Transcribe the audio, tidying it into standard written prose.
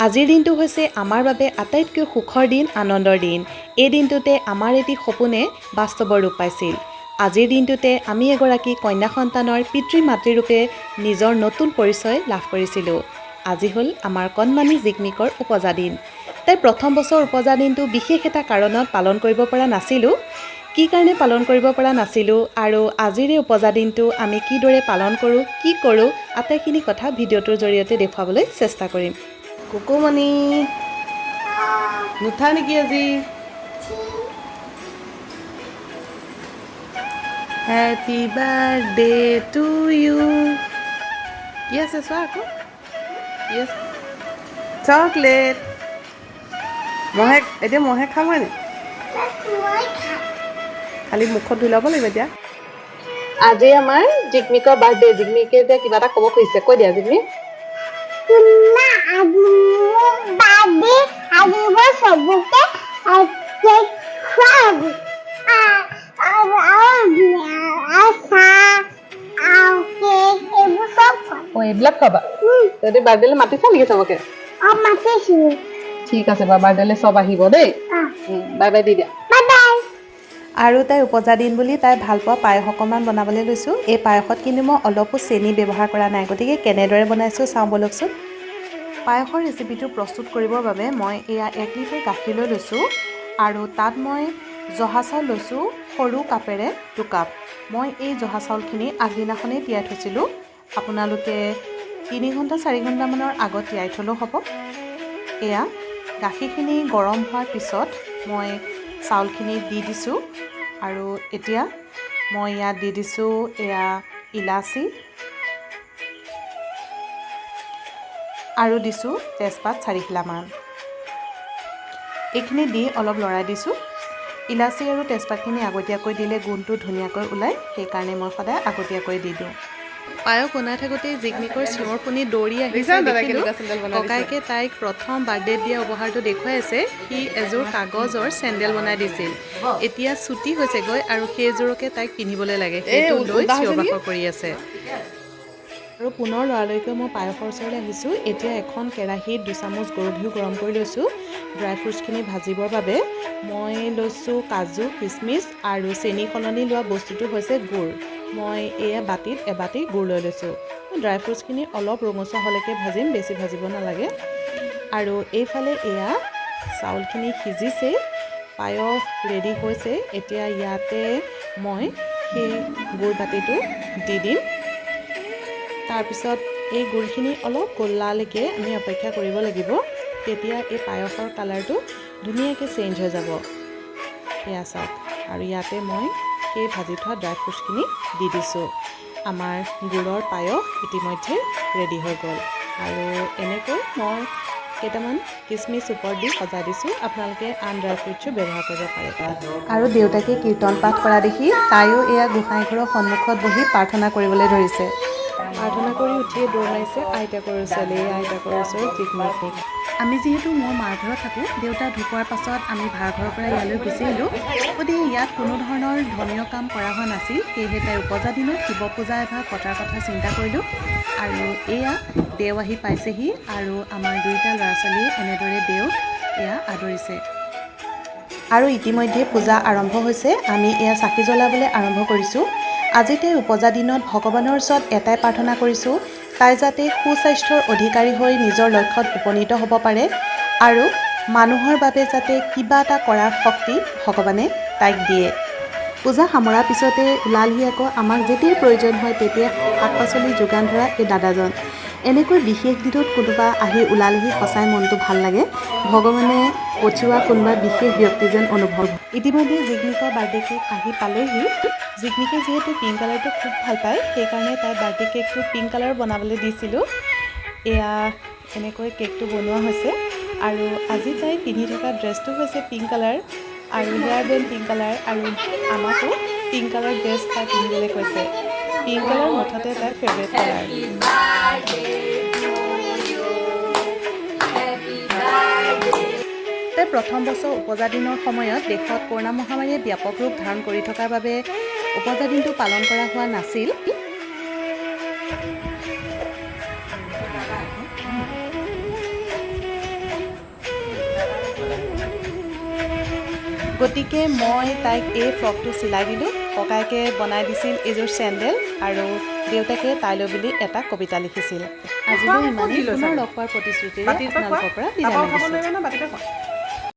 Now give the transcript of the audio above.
আজিৰ দিনটো হৈছে আমাৰ বাবে আটাইতকৈ সুখৰ দিন, আনন্দৰ দিন। এই দিনটোতে আমাৰ এটি সপোনে বাস্তৱৰ ৰূপ পাইছিল। আজিৰ দিনটোতে আমি এগৰাকী কন্যা সন্তানৰ পিতৃ মাতৃৰূপে নিজৰ নতুন পৰিচয় লাভ কৰিছিলোঁ। আজি হ'ল আমাৰ কণমানি জিকমিকৰ উপজা দিন। তাই প্ৰথম বছৰ উপজা দিনটো বিশেষ এটা কাৰণত পালন কৰিব পৰা নাছিলোঁ। কি কাৰণে পালন কৰিব পৰা নাছিলোঁ আৰু আজিৰ এই উপজা দিনটো আমি কিদৰে পালন কৰোঁ, কি কৰোঁ, আটাইখিনি কথা ভিডিঅ'টোৰ জৰিয়তে দেখুৱাবলৈ চেষ্টা কৰিম। কুকুমণি নুঠা নেকি আজি? Happy birthday to you. কি আছে চোৱা আকৌ। Yes, chocolate. এতিয়া মহে খাম হয়নে? খালি মুখত ধুই ল'ব লাগিব এতিয়া। আজি আমাৰ জিকমিকৰ বাৰ্থডে। জিকমিকে এতিয়া কিবা এটা ক'ব খুজিছে, কৈ দিয়া জিকমিক। এইবিলাক খাবা? তহঁতি বাৰ্থডেলৈ মাতিছা নেকি চবকে? ঠিক আছে বাৰু, বাৰ্থডেলৈ চব আহিব দেই। বাই বাই দি দিয়া। আৰু তাই উপজা দিন বুলি তাই ভাল পোৱা পায়স অকণমান বনাবলৈ লৈছোঁ। এই পায়সত কিন্তু মই অলপো চেনি ব্যৱহাৰ কৰা নাই, গতিকে কেনেদৰে বনাইছোঁ চাওঁ ব'লকচোন। পায়সৰ ৰেচিপিটো প্ৰস্তুত কৰিবৰ বাবে মই এয়া 1 লিটাৰ গাখীৰ লৈ লৈছোঁ আৰু তাত মই জহা চাউল লৈছোঁ সৰু কাপেৰে 2 কাপ। মই এই জহা চাউলখিনি আগদিনাখনেই তিয়াই থৈছিলোঁ। আপোনালোকে 3 ঘণ্টা 4 ঘণ্টামানৰ আগত তিয়াই থ'লেও হ'ব। এয়া গাখীৰখিনি গৰম হোৱাৰ পিছত মই চাউলখিনি দি দিছোঁ আৰু এতিয়া মই ইয়াত দি দিছোঁ এয়া ইলাচি আৰু দিছোঁ তেজপাত 4 খিলামান। এইখিনি দি অলপ লৰাই দিছোঁ। ইলাচি আৰু তেজপাতখিনি আগতীয়াকৈ দিলে গোন্ধটো ধুনীয়াকৈ ওলায়, সেইকাৰণে মই সদায় আগতীয়াকৈ দি দিওঁ। পায়স বনাই থাকোঁতেই জিকমিকৰ চিঞৰ শুনি দৌৰি আহিছে দেখিলোঁ। ককায়েকে তাইক প্ৰথম বাৰ্থডেত দিয়া উপহাৰটো দেখুৱাই আছে। সি এযোৰ কাগজৰ চেণ্ডেল বনাই দিছিল। এতিয়া ছুটি হৈছেগৈ আৰু সেইযোৰকে তাইক পিন্ধিবলৈ লাগে, সেইটো লৈ চিঞৰ বাখৰ কৰি আছে। আৰু পুনৰ লৰালৰিকৈ মই পায়সৰ ওচৰলৈ আহিছোঁ। এতিয়া এখন কেৰাহীত 2 চামুচ গৰু ঘিউ গৰম কৰি লৈছোঁ। ড্ৰাই ফ্ৰুটছখিনি ভাজিবৰ বাবে মই লৈছোঁ কাজু, কিচমিচ আৰু চেনি সলনি লোৱা বস্তুটো হৈছে গুড়। মই এয়া বাতিত এবাতি গুড় লৈ লৈছোঁ। ড্ৰাই ফ্ৰুটছখিনি অলপ ৰঙচুৱা হ'লেকৈ ভাজিম, বেছি ভাজিব নালাগে। আৰু এইফালে এয়া চাউলখিনি সিজিছে, পায়স ৰেডি হৈছে। এতিয়া ইয়াতে মই সেই গুড় বাতিটো দি দিম। তাৰপিছত এই গুড়খিনি অলপ গলালৈকে আমি অপেক্ষা কৰিব লাগিব। তেতিয়া এই পায়সৰ কালাৰটো ধুনীয়াকৈ চেঞ্জ হৈ যাব। এয়া চাওক, আৰু ইয়াতে মই সেই ভাজি থোৱা ড্ৰাই ফ্ৰুটছখিনি দি দিছোঁ। আমাৰ গুড়ৰ পায়স ইতিমধ্যে ৰেডি হৈ গ'ল। আৰু এনেকৈ মই কেইটামান কিচমিচ ওপৰত দি সজাই দিছোঁ। আপোনালোকে আন ড্ৰাই ফ্ৰুটছো ব্যৱহাৰ কৰিব পাৰে। আৰু দেউতাকে কীৰ্তন পাঠ কৰা দেখি তাইও এয়া গোসাঁইঘৰৰ সন্মুখত বহি প্ৰাৰ্থনা কৰিবলৈ ধৰিছে। প্ৰাৰ্থনা কৰি উঠিয়ে দৌৰ মাৰিছে আইতাকৰ ওচৰলৈ, আইতাকৰ ওচৰত জিকমিক। আমি যিহেতু মোৰ মাৰ ঘৰত থাকোঁ, দেউতা ঢুকোৱাৰ পাছত আমি ভাড়াঘৰৰ পৰা ইয়ালৈ গুচি আহিলোঁ। গতিকে ইয়াত কোনো ধৰণৰ ধৰ্মীয় কাম কৰা হোৱা নাছিল। সেয়েহে তাই উপজা দিনত শিৱ পূজা এভাগ পতাৰ কথা চিন্তা কৰিলোঁ। আৰু এয়া দেও আহি পাইছেহি আৰু আমাৰ 2টা ল'ৰা ছোৱালীয়ে এনেদৰে দেওক এয়া আদৰিছে। আৰু ইতিমধ্যে পূজা আৰম্ভ হৈছে। আমি এয়া চাকি জ্বলাবলৈ আৰম্ভ কৰিছোঁ। আজি তাইৰ উপজা দিনত ভগৱানৰ ওচৰত এটাই প্ৰাৰ্থনা কৰিছোঁ, তাই যাতে সুস্বাস্থ্যৰ অধিকাৰী হৈ নিজৰ লক্ষ্যত উপনীত হ'ব পাৰে আৰু মানুহৰ বাবে যাতে কিবা এটা কৰাৰ শক্তি ভগৱানে তাইক দিয়ে। পূজা সামৰাৰ পিছতে ওলালহি আকৌ আমাক যেতিয়াই প্ৰয়োজন হয় তেতিয়াই শাক পাচলি যোগান ধৰা এই দাদাজন। এনেকৈ বিশেষ দিনত কোনোবা আহি ওলালহি সঁচাই মনটো ভাল লাগে। ভগৱানে পঠিওৱা কোনোবা বিশেষ ব্যক্তি যেন অনুভৱ। ইতিমধ্যে জিকমিকৰ বাৰ্থডে কেক আহি পালেহি। জিকমিকে যিহেতু পিংক কালাৰটো খুব ভাল পায়, সেইকাৰণে তাই বাৰ্থডে কেকটো পিংক কালাৰ বনাবলৈ দিছিলোঁ। এয়া এনেকৈ কেকটো বনোৱা হৈছে। আৰু আজি তাই পিন্ধি থকা ড্ৰেছটো হৈছে পিংক কালাৰ আৰু হেয়াৰ বেণ্ড পিংক কালাৰ, আৰু আমাকো পিংক কালাৰ ড্ৰেছ তাই পিন্ধিবলৈ কৈছে। পিংক কালাৰ মুঠতে তাইৰ ফেভৰেট কালাৰ। তাই প্ৰথম বছৰ উপজা দিনৰ সময়ত দেশত কৰোনা মহামাৰীয়ে ব্যাপক ৰূপ ধাৰণ কৰি থকাৰ বাবে উপজা দিনটো পালন কৰা হোৱা নাছিল। গতিকে মই তাইক এই ফ্ৰকটো চিলাই দিলোঁ। ককায়েকে বনাই দিছিল এইযোৰ চেণ্ডেল আৰু দেউতাকে তাইলৈ বুলি এটা কবিতা লিখিছিল। আজিলৈ ইমানেই, পুনৰ লগ পোৱাৰ প্ৰতিশ্ৰুতিৰে আপোনালোকৰ পৰা বিদায় মাগিছোঁ।